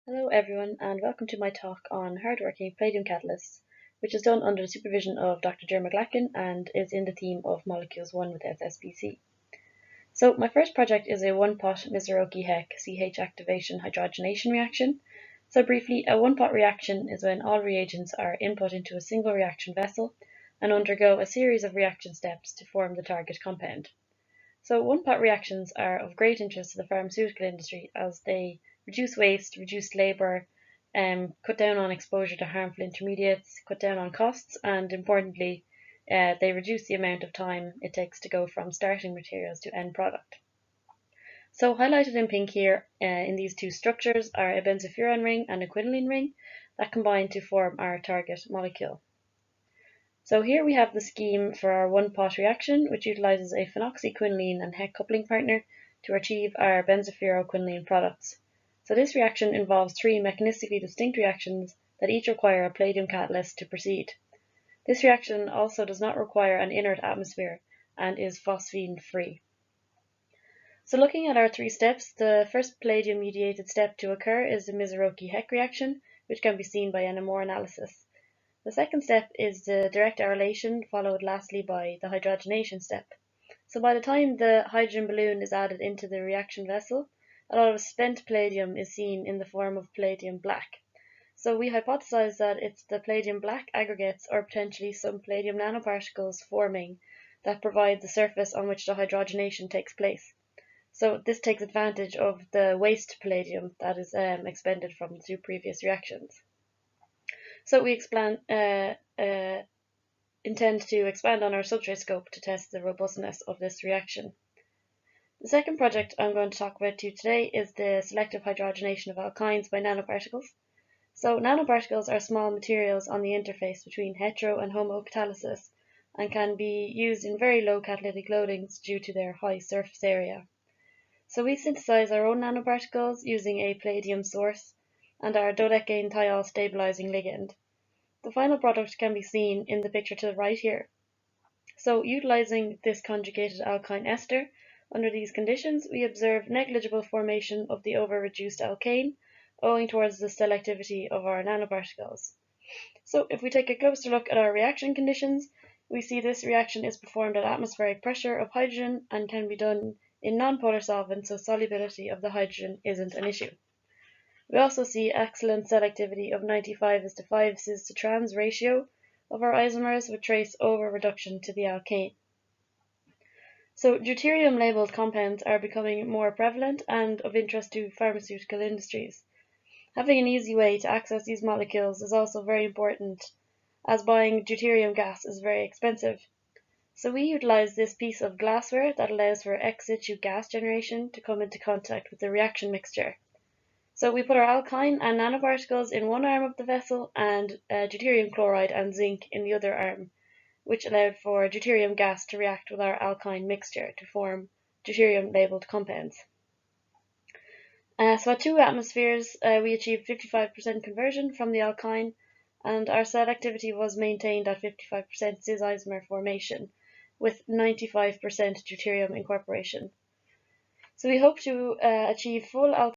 Hello everyone and welcome to my talk on Hard Working Palladium Catalysts, which is done under the supervision of Dr Ger McGlacken and is in the theme of Molecules I with SSPC. So my first project is a one-pot Mizuroki-Heck CH activation hydrogenation reaction. So briefly, a one-pot reaction is when all reagents are input into a single reaction vessel and undergo a series of reaction steps to form the target compound. So one-pot reactions are of great interest to the pharmaceutical industry as they reduce waste, reduce labour, cut down on exposure to harmful intermediates, cut down on costs, and importantly, they reduce the amount of time it takes to go from starting materials to end product. So highlighted in pink here in these two structures are a benzofuran ring and a quinoline ring that combine to form our target molecule. So here we have the scheme for our one-pot reaction, which utilizes a phenoxyquinoline and Heck coupling partner to achieve our benzofuroquinoline products. So this reaction involves three mechanistically distinct reactions that each require a palladium catalyst to proceed. This reaction also does not require an inert atmosphere and is phosphine-free. So looking at our three steps, the first palladium-mediated step to occur is the Mizuroki-Heck reaction, which can be seen by NMR analysis. The second step is the direct arylation, followed lastly by the hydrogenation step. So by the time the hydrogen balloon is added into the reaction vessel, a lot of spent palladium is seen in the form of palladium black. So we hypothesize that it's the palladium black aggregates or potentially some palladium nanoparticles forming that provide the surface on which the hydrogenation takes place. So this takes advantage of the waste palladium that is expended from the two previous reactions. So we intend to expand on our substrate scope to test the robustness of this reaction. The second project I'm going to talk about to you today is the selective hydrogenation of alkynes by nanoparticles. So nanoparticles are small materials on the interface between hetero and homo catalysis and can be used in very low catalytic loadings due to their high surface area. So we synthesize our own nanoparticles using a palladium source and our dodecane thiol stabilizing ligand. The final product can be seen in the picture to the right here. So utilizing this conjugated alkyne ester, under these conditions we observe negligible formation of the over-reduced alkane owing towards the selectivity of our nanoparticles. So if we take a closer look at our reaction conditions, we see this reaction is performed at atmospheric pressure of hydrogen and can be done in non-polar solvents, so solubility of the hydrogen isn't an issue. We also see excellent selectivity of 95:5 cis to trans ratio of our isomers with trace over reduction to the alkane. So deuterium labeled compounds are becoming more prevalent and of interest to pharmaceutical industries. Having an easy way to access these molecules is also very important, as buying deuterium gas is very expensive. So we utilize this piece of glassware that allows for ex situ gas generation to come into contact with the reaction mixture. So we put our alkyne and nanoparticles in one arm of the vessel and deuterium chloride and zinc in the other arm, which allowed for deuterium gas to react with our alkyne mixture to form deuterium labeled compounds. So at 2 atmospheres, we achieved 55% conversion from the alkyne, and our selectivity was maintained at 55% cis isomer formation, with 95% deuterium incorporation. So we hope to achieve full alkyne